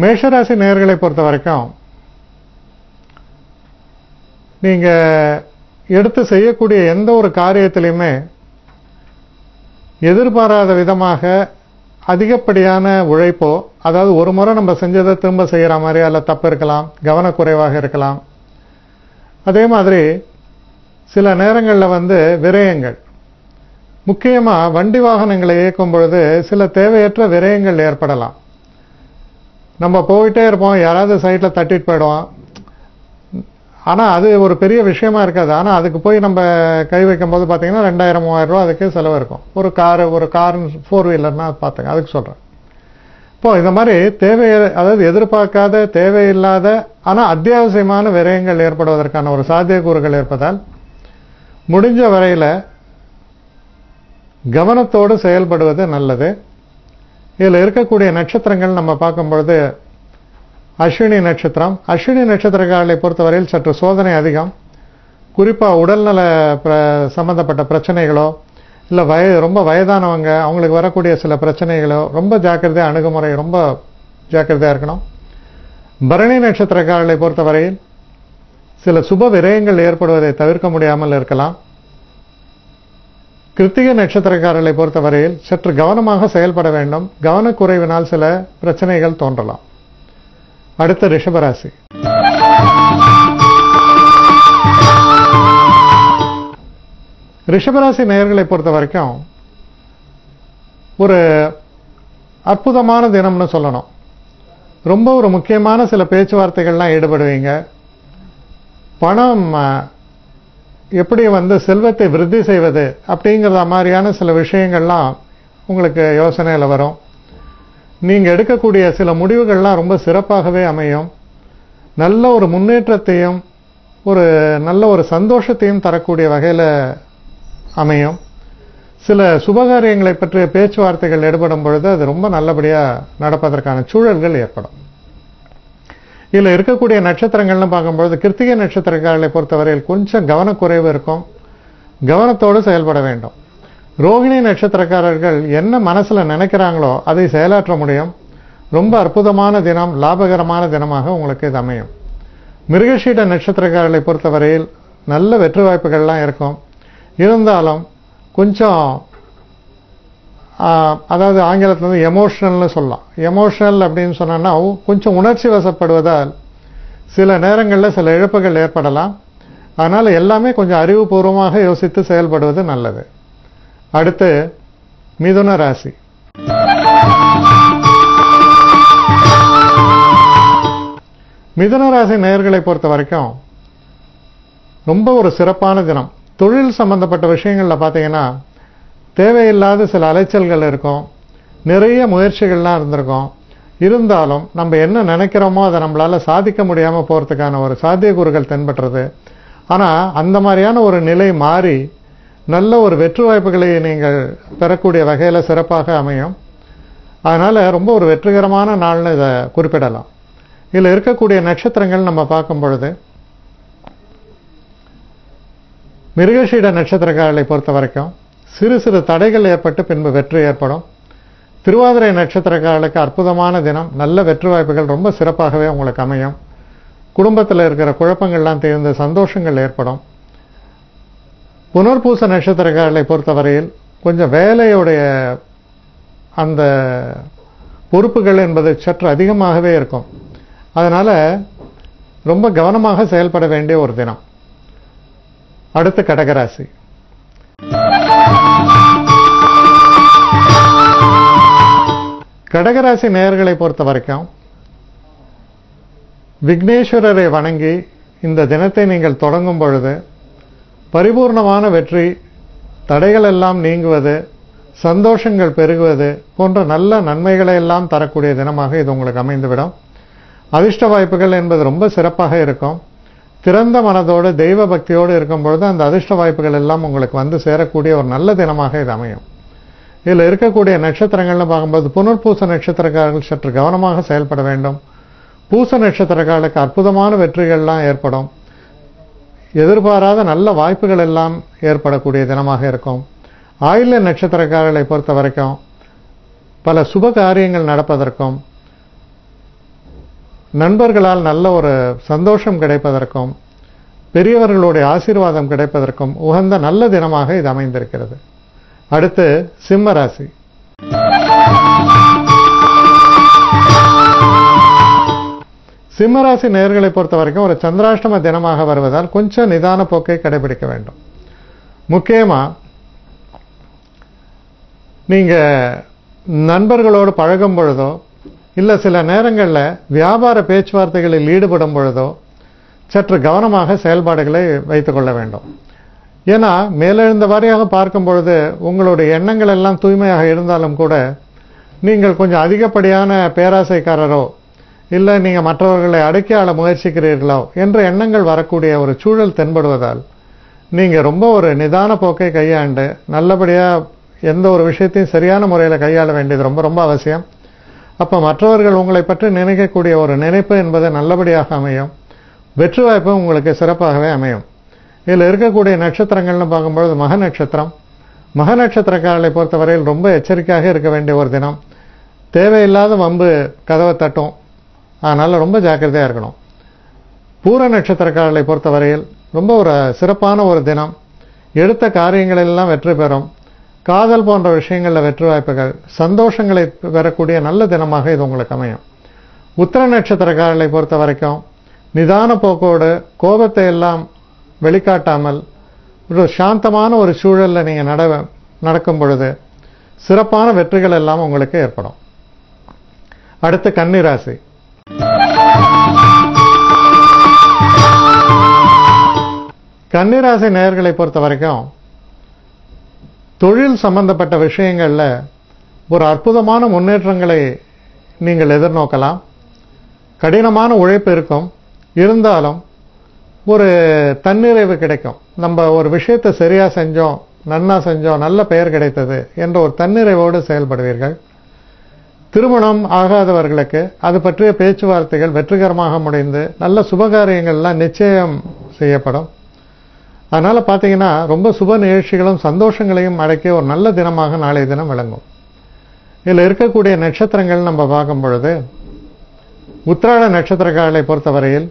மேஷராசி நேயர்களை பொறுத்த வரைக்கும் நீங்க எடுத்து செய்யக்கூடிய எந்த ஒரு காரியத்திலையுமே எதிர்பாராத விதமாக அதிகப்படியான உழைப்போ, அதாவது ஒரு முறை நம்ம செஞ்சதை திரும்ப செய்யற மாதிரி அல்ல தப்பு இருக்கலாம், கவனக்குறைவாக இருக்கலாம். அதே மாதிரி சில நேரங்களில் விரயங்கள், முக்கியமா வண்டி வாகனங்களை இயக்கும் பொழுது சில தேவையற்ற விரயங்கள் ஏற்படலாம். நம்ம போயிட்டே இருப்போம், யாராவது சைட்ல தட்டிட்டு போயிடுவோம். ஆனா அது ஒரு பெரிய விஷயமா இருக்காது. ஆனா அதுக்கு போய் நம்ம கை வைக்கும் போது பாத்தீங்கன்னா 2000-3000 ரூபாய் அதுக்கு செலவு இருக்கும். ஒரு கார் 4 வீலர்னா பாத்துங்க, அதுக்கு சொல்றேன். இப்போ இந்த மாதிரி அதாவது எதிர்பார்க்காத தேவையில்லாத ஆனா அத்தியாவசியமான விரயங்கள் ஏற்படுவதற்கான ஒரு சாத்தியக்கூறுகள் இருப்பதால் முடிஞ்ச வரையில கவனத்தோடு செயல்படுவது நல்லது. இதுல இருக்கக்கூடிய நட்சத்திரங்கள் நம்ம பார்க்கும் பொழுது அஸ்வினி நட்சத்திரம். அஸ்வினி நட்சத்திரக்காரர்களை பொறுத்தவரையில் சற்று சோதனை அதிகம். குறிப்பா உடல்நல சம்பந்தப்பட்ட பிரச்சனைகளோ இல்ல ரொம்ப வயதானவங்க அவங்களுக்கு வரக்கூடிய சில பிரச்சனைகளோ ரொம்ப ஜாக்கிரதையா, அணுகுமுறை ரொம்ப ஜாக்கிரதையா இருக்கணும். பரணி நட்சத்திரக்காரர்களை பொறுத்தவரையில் சில சுப விரயங்கள் ஏற்படுவதை தவிர்க்க முடியாமல் இருக்கலாம். கிருத்திகை நட்சத்திரக்காரர்களை பொறுத்தவரையில் சற்று கவனமாக செயல்பட வேண்டும். கவனக்குறைவினால் சில பிரச்சனைகள் தோன்றலாம். அடுத்த ரிஷபராசி. ரிஷபராசி நேயர்களை பொறுத்த வரைக்கும் ஒரு அற்புதமான தினம்னு சொல்லணும். ரொம்ப ஒரு முக்கியமான சில பேச்சுவார்த்தைகள்லாம் ஈடுபடுவீங்க. பணம் எப்படி செல்வத்தை விருத்தி செய்வது அப்படிங்கிற மாதிரியான சில விஷயங்கள்லாம் உங்களுக்கு யோசனையில் வரும். நீங்க எடுக்கக்கூடிய சில முடிவுகள்லாம் ரொம்ப சிறப்பாகவே அமையும். நல்ல ஒரு முன்னேற்றத்தையும் நல்ல ஒரு சந்தோஷத்தையும் தரக்கூடிய வகையில அமையும். சில சுபகாரியங்களை பற்றிய பேச்சுவார்த்தைகள் ஈடுபடும் பொழுது அது ரொம்ப நல்லபடியா நடப்பதற்கான சூழல்கள் ஏற்படும். இதுல இருக்கக்கூடிய நட்சத்திரங்கள்னு பார்க்கும்பொழுது கிருத்திகை நட்சத்திரக்காரர்களை பொறுத்தவரையில் கொஞ்சம் கவனக்குறைவு இருக்கும். கவனத்தோடு செயல்பட வேண்டும். ரோகிணி நட்சத்திரக்காரர்கள் என்ன மனசுல நினைக்கிறாங்களோ அதை செயலாற்ற முடியும். ரொம்ப அற்புதமான தினம், லாபகரமான தினமாக உங்களுக்கு இது அமையும். மிருகஷீட நட்சத்திரக்காரர்களை பொறுத்தவரையில் நல்ல வெற்றி வாய்ப்புகள்லாம் இருக்கும். இருந்தாலும் கொஞ்சம் அதாவது ஆங்கிலத்தில் எமோஷனல்னு சொல்லலாம். எமோஷனல் அப்படின்னு சொன்னா கொஞ்சம் உணர்ச்சி வசப்படுவதால் சில நேரங்களில் சில இழப்புகள் ஏற்படலாம். அதனால எல்லாமே கொஞ்சம் அறிவுபூர்வமாக யோசித்து செயல்படுவது நல்லது. அடுத்து மிதுன ராசி. மிதுன ராசி நேயர்களை பொறுத்த வரைக்கும் ரொம்ப ஒரு சிறப்பான தினம். தொழில் சம்பந்தப்பட்ட விஷயங்கள்ல பாத்தீங்கன்னா தேவையில்லாத சில அலைச்சல்கள் இருக்கும். நிறைய முயற்சிகள்லாம் இருந்திருக்கும். இருந்தாலும் நம்ம என்ன நினைக்கிறோமோ அதை நம்மளால சாதிக்க முடியாம போறதுக்கான ஒரு சாத்தியக்கூறுகள் தென்படுறது. ஆனா அந்த மாதிரியான ஒரு நிலை மாறி நல்ல ஒரு வெற்றி வாய்ப்புகளை நீங்கள் பெறக்கூடிய வகையில சிறப்பாக அமையும். அதனால ரொம்ப ஒரு வெற்றிகரமான நாள்னு இதை குறிப்பிடலாம். இதுல இருக்கக்கூடிய நட்சத்திரங்கள் நம்ம பார்க்கும் பொழுது மிருகஷீட நட்சத்திரக்காரர்களை பொறுத்த வரைக்கும் சிறு சிறு தடைகள் ஏற்பட்டு பின்பு வெற்றி ஏற்படும். திருவாதிரை நட்சத்திரக்காரர்களுக்கு அற்புதமான தினம், நல்ல வெற்றி வாய்ப்புகள் ரொம்ப சிறப்பாகவே உங்களுக்கு அமையும். குடும்பத்தில் இருக்கிற குழப்பங்கள்லாம் தீர்ந்து சந்தோஷங்கள் ஏற்படும். புனர்பூச நட்சத்திரக்காரர்களை பொறுத்தவரையில் கொஞ்சம் வேலையுடைய அந்த பொறுப்புகள் என்பது சற்று அதிகமாகவே இருக்கும். அதனால ரொம்ப கவனமாக செயல்பட வேண்டிய ஒரு தினம். அடுத்து கடகராசி. கடகராசி நேயர்களை பொறுத்த வரைக்கும் விக்னேஸ்வரரை வணங்கி இந்த தினத்தை நீங்கள் தொடங்கும் பொழுது பரிபூர்ணமான வெற்றி, தடைகள் எல்லாம் நீங்குவது, சந்தோஷங்கள் பெருகுவது போன்ற நல்ல நன்மைகளை எல்லாம் தரக்கூடிய தினமாக இது உங்களுக்கு அமைந்துவிடும். அதிர்ஷ்ட வாய்ப்புகள் என்பது ரொம்ப சிறப்பாக இருக்கும். திறந்த மனதோடு தெய்வ பக்தியோடு இருக்கும் பொழுது அந்த அதிர்ஷ்ட வாய்ப்புகள் எல்லாம் உங்களுக்கு சேரக்கூடிய ஒரு நல்ல தினமாக இது அமையும். இதில் இருக்கக்கூடிய நட்சத்திரங்கள்னு பார்க்கும்போது புனர்பூச நட்சத்திரக்காரர்கள் சற்று கவனமாக செயல்பட வேண்டும். பூச நட்சத்திரக்காரர்களுக்கு அற்புதமான வெற்றிகள்லாம் ஏற்படும். எதிர்பாராத நல்ல வாய்ப்புகள் எல்லாம் ஏற்படக்கூடிய தினமாக இருக்கும். ஆயில்ய நட்சத்திரக்காரர்களை பொறுத்த வரைக்கும் பல சுப காரியங்கள் நடப்பதற்கும் நண்பர்களால் நல்ல ஒரு சந்தோஷம் கிடைப்பதற்கும் பெரியவர்களுடைய ஆசீர்வாதம் கிடைப்பதற்கும் உகந்த நல்ல தினமாக இது அமைந்திருக்கிறது. அடுத்து சிம்ம ராசி. சிம்மராசி நேயர்களை பொறுத்த வரைக்கும் ஒரு சந்திராஷ்டம தினமாக வருவதால் கொஞ்சம் நிதான போக்கை கடைபிடிக்க வேண்டும். முக்கியமா நீங்க நண்பர்களோடு பழகும் பொழுதோ இல்ல சில நேரங்களில் வியாபார பேச்சுவார்த்தைகளில் ஈடுபடும் பொழுதோ சற்று கவனமாக செயல்பாடுகளை வைத்துக் கொள்ள வேண்டும். ஏன்னா மேலெழுந்த வாரியாக பார்க்கும் பொழுது உங்களுடைய எண்ணங்கள் எல்லாம் தூய்மையாக இருந்தாலும் கூட நீங்கள் கொஞ்சம் அதிகப்படியான பேராசைக்காரரோ இல்ல நீங்க மற்றவர்களை அடக்கி ஆள முயற்சிக்கிறீர்களோ என்ற எண்ணங்கள் வரக்கூடிய ஒரு சூழல் தென்படுவதால் நீங்க ரொம்ப ஒரு நிதான போக்கை கையாண்டு நல்லபடியா எந்த ஒரு விஷயத்தையும் சரியான முறையில் கையாள வேண்டியது ரொம்ப ரொம்ப அவசியம். அப்ப மற்றவர்கள் உங்களை பற்றி நினைக்கக்கூடிய ஒரு நினைப்பு என்பது நல்லபடியாக அமையும். வெற்றி வாய்ப்பு உங்களுக்கு சிறப்பாகவே அமையும். இதில் இருக்கக்கூடிய நட்சத்திரங்கள்னு பார்க்கும்பொழுது மக நட்சத்திரம். மக நட்சத்திரக்காரர்களை பொறுத்தவரையில் ரொம்ப எச்சரிக்கையாக இருக்க வேண்டிய ஒரு தினம். தேவையில்லாத வம்பு கதவை தட்டும், அதனால ரொம்ப ஜாக்கிரதையா இருக்கணும். பூர நட்சத்திரக்காரர்களை பொறுத்தவரையில் ரொம்ப ஒரு சிறப்பான ஒரு தினம். எடுத்த காரியங்கள் எல்லாம் வெற்றி பெறும். காதல் போன்ற விஷயங்களில் வெற்றி வாய்ப்புகள், சந்தோஷங்களை பெறக்கூடிய நல்ல தினமாக இது உங்களுக்கு அமையும். உத்திர நட்சத்திரக்காரர்களை பொறுத்த வரைக்கும் நிதான போக்கோடு கோபத்தை எல்லாம் வெளிக்காட்டாமல் ஒரு சாந்தமான ஒரு சூழல்ல நீங்க நடக்கும் பொழுது சிறப்பான வெற்றிகள் எல்லாம் உங்களுக்கு ஏற்படும். அடுத்து கன்னி ராசி. கன்னி ராசி நேயர்களை பொறுத்த வரைக்கும் தொழில் சம்பந்தப்பட்ட விஷயங்கள்ல ஒரு அற்புதமான முன்னேற்றங்களை நீங்கள் எதிர்நோக்கலாம். கடினமான உழைப்பு இருக்கும், இருந்தாலும் ஒரு தன்னிறைவு கிடைக்கும். நம்ம ஒரு விஷயத்தை சரியா செஞ்சோம், நன்னா செஞ்சோம், நல்ல பெயர் கிடைத்தது என்ற ஒரு தன்னிறைவோடு செயல்படுவீர்கள். திருமணம் ஆகாதவர்களுக்கு அது பற்றிய பேச்சுவார்த்தைகள் வெற்றிகரமாக முடிந்து நல்ல சுபகாரியங்கள்லாம் நிச்சயம் செய்யப்படும். அதனால பாத்தீங்கன்னா ரொம்ப சுப நிகழ்ச்சிகளும் சந்தோஷங்களையும் அடக்கிய ஒரு நல்ல தினமாக நாளைய தினம் விளங்கும். இதுல இருக்கக்கூடிய நட்சத்திரங்கள் நம்ம பார்க்கும் பொழுது உத்திராட நட்சத்திரக்காரர்களை பொறுத்தவரையில்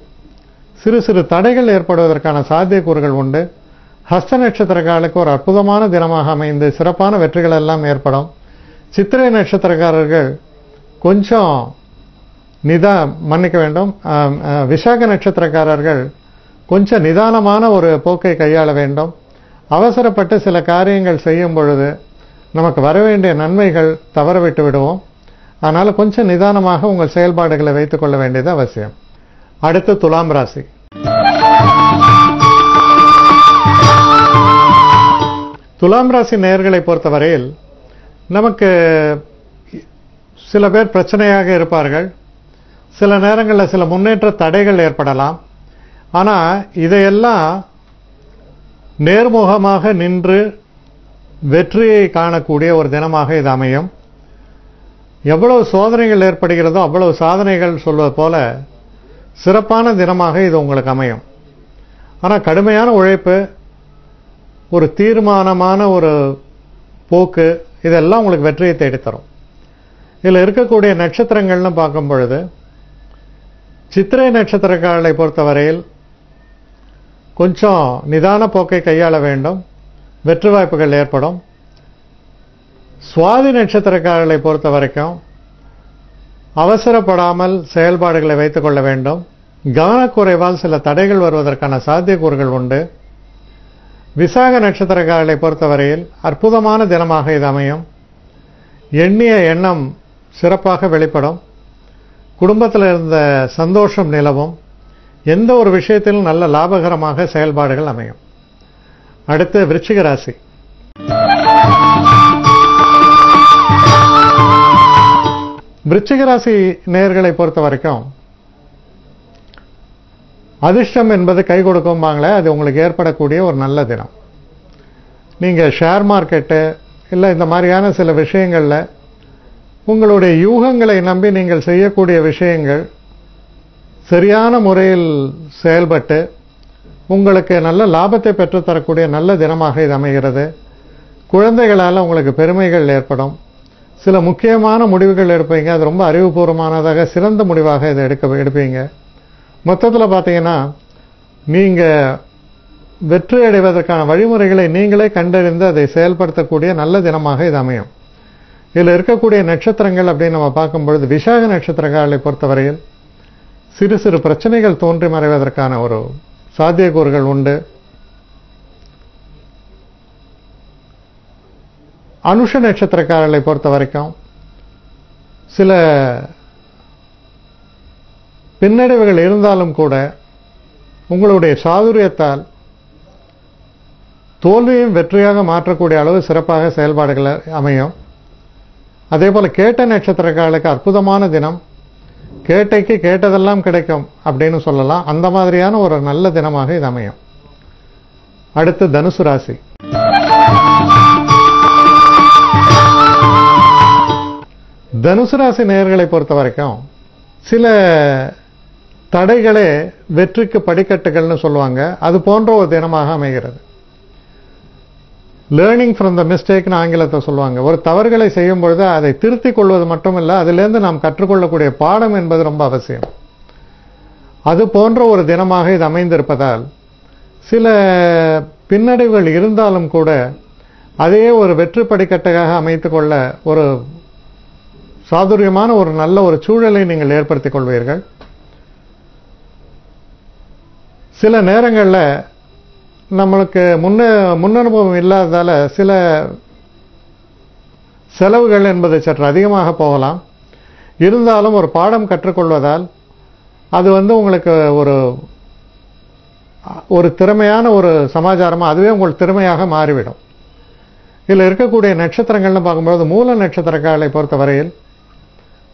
சிறு சிறு தடைகள் ஏற்படுவதற்கான சாத்தியக்கூறுகள் உண்டு. ஹஸ்த நட்சத்திரக்காரர்களுக்கு ஒரு அற்புதமான தினமாக அமைந்து சிறப்பான வெற்றிகள் எல்லாம் ஏற்படும். சித்திரை நட்சத்திரக்காரர்கள் கொஞ்சம் மன்னிக்க வேண்டும், விசாக நட்சத்திரக்காரர்கள் கொஞ்சம் நிதானமான ஒரு போக்கை கையாள வேண்டும். அவசரப்பட்டு சில காரியங்கள் செய்யும் பொழுது நமக்கு வரவேண்டிய நன்மைகள் தவறவிட்டு விடுவோம். அதனால கொஞ்சம் நிதானமாக உங்கள் செயல்பாடுகளை வைத்துக் கொள்ள வேண்டியது அவசியம். அடுத்து துலாம் ராசி. துலாம் ராசி நேயர்களை பொறுத்தவரையில் நமக்கு சில பேர் பிரச்சனையாக இருப்பார்கள். சில நேரங்களில் சில முன்னேற்ற தடைகள் ஏற்படலாம். ஆனா இதையெல்லாம் நேர்முகமாக நின்று வெற்றியை காணக்கூடிய ஒரு தினமாக இது அமையும். எவ்வளவு சோதனைகள் ஏற்படுகிறதோ அவ்வளவு சாதனைகள் சொல்வது போல சிறப்பான தினமாக இது உங்களுக்கு அமையும். ஆனா கடுமையான உழைப்பு, ஒரு தீர்மானமான ஒரு போக்கு, இதெல்லாம் உங்களுக்கு வெற்றியை தேடித்தரும். இதுல இருக்கக்கூடிய நட்சத்திரங்கள்னு பார்க்கும் பொழுது சித்திரை நட்சத்திரக்காரர்களை பொறுத்தவரையில் கொஞ்சம் நிதான போக்கை கையாள வேண்டும், வெற்றி வாய்ப்புகள் ஏற்படும். சுவாதி நட்சத்திரக்காரர்களை பொறுத்த வரைக்கும் அவசரப்படாமல் செயல்பாடுகளை வைத்துக் கொள்ள வேண்டும். கவனக்குறைவால் சில தடைகள் வருவதற்கான சாத்தியக்கூறுகள் உண்டு. விசாக நட்சத்திரக்காரர்களை பொறுத்தவரையில் அற்புதமான தினமாக இது அமையும். எண்ணிய எண்ணம் சிறப்பாக வெளிப்படும். குடும்பத்தில் இருந்த சந்தோஷம் நிலவும். எந்த ஒரு விஷயத்திலும் நல்ல லாபகரமாக செயல்பாடுகள் அமையும். அடுத்து விருச்சிக ராசி. விருச்சிக ராசி நேயர்களை பொறுத்த வரைக்கும் அதிர்ஷ்டம் என்பது கை கொடுக்கும்பாங்களே, அது உங்களுக்கு ஏற்படக்கூடிய ஒரு நல்ல தினம். நீங்க ஷேர் மார்க்கெட்டு இல்லை இந்த மாதிரியான சில விஷயங்கள்ல உங்களுடைய யூகங்களை நம்பி நீங்கள் செய்யக்கூடிய விஷயங்கள் சரியான முறையில் செயல்பட்டு உங்களுக்கு நல்ல லாபத்தை பெற்றுத்தரக்கூடிய நல்ல தினமாக இது அமைகிறது. குழந்தைகளால் உங்களுக்கு பெருமைகள் ஏற்படும். சில முக்கியமான முடிவுகள் எடுப்பீங்க. அது ரொம்ப அறிவுபூர்வமானதாக சிறந்த முடிவாக இதை எடுப்பீங்க. மொத்தத்தில் பார்த்தீங்கன்னா நீங்கள் வெற்றி அடைவதற்கான வழிமுறைகளை நீங்களே கண்டறிந்து அதை செயல்படுத்தக்கூடிய நல்ல தினமாக இது அமையும். இதில் இருக்கக்கூடிய நட்சத்திரங்கள் அப்படின்னு நம்ம பார்க்கும்பொழுது விசாக நட்சத்திரக்காரர்களை பொறுத்தவரையில் சிறு சிறு பிரச்சனைகள் தோன்றி மறைவதற்கான ஒரு சாத்தியக்கூறுகள் உண்டு. அனுஷ நட்சத்திரக்காரர்களை பொறுத்த வரைக்கும் சில பின்னடைவுகள் இருந்தாலும் கூட உங்களுடைய சாதுரியத்தால் தோல்வியும் வெற்றியாக மாற்றக்கூடிய அளவு சிறப்பாக செயல்பாடுகள் அமையும். அதே போல கேட்ட நட்சத்திரக்காரர்களுக்கு அற்புதமான தினம். கேட்டைக்கு கேட்டதெல்லாம் கிடைக்கும் அப்படின்னு சொல்லலாம். அந்த மாதிரியான ஒரு நல்ல தினமாக இது அமையும். அடுத்து தனுசு ராசி. தனுசு ராசி நேயர்களை பொறுத்த வரைக்கும் சில தடைகளே வெற்றிக்கு படிக்கட்டுகள்னு சொல்லுவாங்க. அது போன்ற ஒரு தினமாக அமைகிறது. லேர்னிங் ஃப்ரம் த மிஸ்டேக்னு ஆங்கிலத்தை சொல்லுவாங்க. ஒரு தவறுகளை செய்யும் பொழுது அதை திருத்திக் கொள்வது மட்டுமில்லை, அதிலிருந்து நாம் கற்றுக்கொள்ளக்கூடிய பாடம் என்பது ரொம்ப அவசியம். அது போன்ற ஒரு தினமாக இது அமைந்திருப்பதால் சில பின்னடைவுகள் இருந்தாலும் கூட அதையே ஒரு வெற்றி படிக்கட்டாக அமைத்துக் கொள்ள ஒரு சாதுரியமான ஒரு நல்ல ஒரு சூழலை நீங்கள் ஏற்படுத்திக் கொள்வீர்கள். சில நேரங்களில் நம்மளுக்கு முன்னனுபவம் இல்லாததால சில செலவுகள் என்பது சற்று அதிகமாக போகலாம். இருந்தாலும் ஒரு பாடம் கற்றுக்கொள்வதால் அது உங்களுக்கு ஒரு திறமையான ஒரு சமாச்சாரமாக அதுவே உங்கள் திறமையாக மாறிவிடும். இதில் இருக்கக்கூடிய நட்சத்திரங்கள்னு பார்க்கும்போது மூல நட்சத்திரக்காரர்களை பொறுத்த வரையில்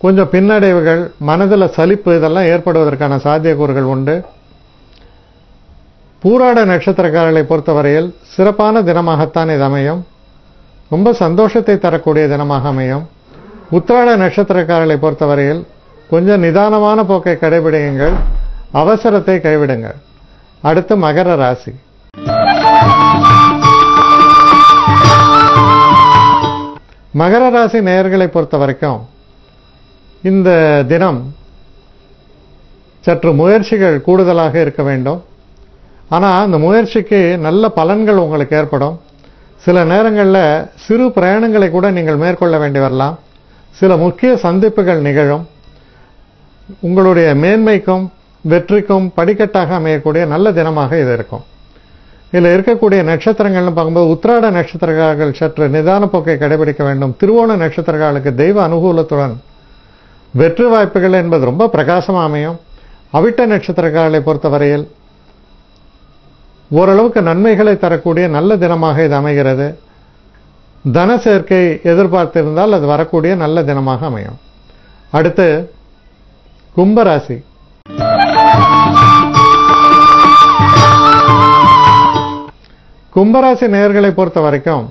கொஞ்சம் பின்னடைவுகள், மனதில் சலிப்பு இதெல்லாம் ஏற்படுவதற்கான சாத்தியக்கூறுகள் உண்டு. பூராட நட்சத்திரக்காரர்களை பொறுத்தவரையில் சிறப்பான தினமாகத்தான் இது அமையும். ரொம்ப சந்தோஷத்தை தரக்கூடிய தினமாக அமையும். உத்திராட நட்சத்திரக்காரர்களை பொறுத்தவரையில் கொஞ்சம் நிதானமான போக்கை கடைபிடியுங்கள், அவசரத்தை கைவிடுங்கள். அடுத்து மகர ராசி. மகர ராசி நேயர்களை பொறுத்த வரைக்கும் இந்த தினம் சற்று முயற்சிகள் கூடுதலாக இருக்க வேண்டும். ஆனால் அந்த முயற்சிக்கு நல்ல பலன்கள் உங்களுக்கு ஏற்படும். சில நேரங்களில் சிறு பிரயாணங்களை கூட நீங்கள் மேற்கொள்ள வேண்டி வரலாம். சில முக்கிய சந்திப்புகள் நிகழும். உங்களுடைய மேன்மைக்கும் வெற்றிக்கும் படிக்கட்டாக அமையக்கூடிய நல்ல தினமாக இது இருக்கும். இதில் இருக்கக்கூடிய நட்சத்திரங்கள்னு பார்க்கும்போது உத்திராட நட்சத்திரக்காரர்கள் சற்று நிதான போக்கை கடைபிடிக்க வேண்டும். திருவோண நட்சத்திரக்காரர்களுக்கு தெய்வ அனுகூலத்துடன் வெற்றி வாய்ப்புகள் என்பது ரொம்ப பிரகாசமாக அமையும். அவிட்ட நட்சத்திரக்காரர்களை பொறுத்தவரையில் ஓரளவுக்கு நன்மைகளை தரக்கூடிய நல்ல தினமாக இது அமைகிறது. தன சேர்க்கை எதிர்பார்த்திருந்தால் அது வரக்கூடிய நல்ல தினமாக அமையும். அடுத்து கும்பராசி. கும்பராசி நேயர்களை பொறுத்த வரைக்கும்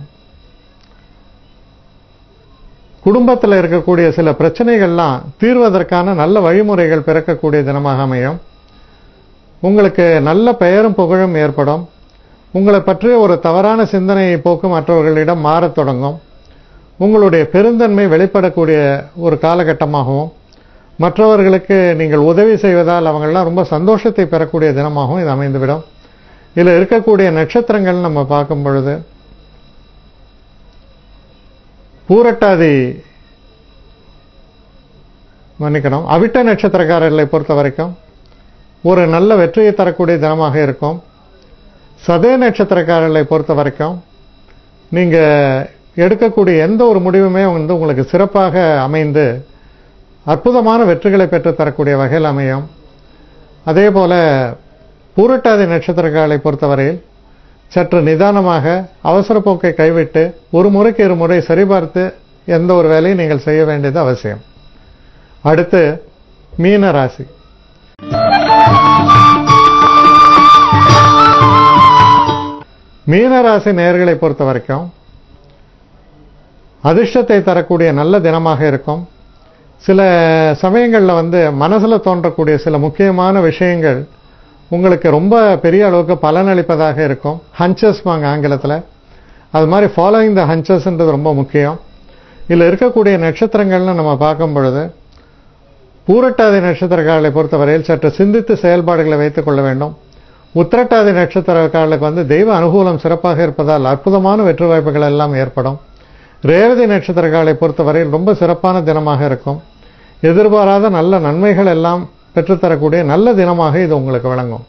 குடும்பத்தில் இருக்கக்கூடிய சில பிரச்சனைகள்லாம் தீர்வதற்கான நல்ல வழிமுறைகள் பிறக்கக்கூடிய தினமாக அமையும். உங்களுக்கு நல்ல பெயரும் புகழும் ஏற்படும். உங்களை பற்றிய ஒரு தவறான சிந்தனையை போக்கு மற்றவர்களிடம் மாறத் தொடங்கும். உங்களுடைய பெருந்தன்மை வெளிப்படக்கூடிய ஒரு காலகட்டமாகவும் மற்றவர்களுக்கு நீங்கள் உதவி செய்வதால் அவங்களாம் ரொம்ப சந்தோஷத்தை பெறக்கூடிய தினமாகவும் இது அமைந்துவிடும். இதில் இருக்கக்கூடிய நட்சத்திரங்கள் நம்ம பார்க்கும் பொழுது பூரட்டாதி அவிட்ட நட்சத்திரக்காரர்களை பொறுத்த வரைக்கும் ஒரு நல்ல வெற்றியை தரக்கூடிய தினமாக இருக்கும். சதய நட்சத்திரக்காரர்களை பொறுத்த வரைக்கும் நீங்கள் எடுக்கக்கூடிய எந்த ஒரு முடிவுமே உங்களுக்கு சிறப்பாக அமைந்து அற்புதமான வெற்றிகளை பெற்று தரக்கூடிய வகையில் அமையும். அதே போல பூரட்டாதி நட்சத்திரக்காரர்களை பொறுத்தவரையில் சற்று நிதானமாக அவசர போக்கை கைவிட்டு ஒரு முறைக்கு இருமுறை சரிபார்த்து எந்த ஒரு வேலையை நீங்கள் செய்ய வேண்டியது அவசியம். அடுத்து மீன ராசி. மீனராசி நேயர்களை பொறுத்த வரைக்கும் அதிர்ஷ்டத்தை தரக்கூடிய நல்ல தினமாக இருக்கும். சில சமயங்களில் மனசில் தோன்றக்கூடிய சில முக்கியமான விஷயங்கள் உங்களுக்கு ரொம்ப பெரிய அளவுக்கு பலனளிப்பதாக இருக்கும். ஹன்சஸ் வாங்க ஆங்கிலத்தில். அது மாதிரி ஃபாலோயிங் த ஹன்சஸ்ன்றது ரொம்ப முக்கியம். இதில் இருக்கக்கூடிய நட்சத்திரங்கள்னு நம்ம பார்க்கும் பொழுது பூரட்டாதி நட்சத்திரக்காரர்களை பொறுத்தவரையில் சற்று சிந்தித்து செயல்பாடுகளை வைத்துக் கொள்ள வேண்டும். உத்திரட்டாதி நட்சத்திரக்காரர்களுக்கு தெய்வ அனுகூலம் சிறப்பாக இருப்பதால் அற்புதமான வெற்றி வாய்ப்புகள் எல்லாம் ஏற்படும். ரேவதி நட்சத்திரக்காரர்களை பொறுத்தவரையில் ரொம்ப சிறப்பான தினமாக இருக்கும். எதிர்பாராத நல்ல நன்மைகள் எல்லாம் பெற்றுத்தரக்கூடிய நல்ல தினமாக இது உங்களுக்கு விளங்கும்.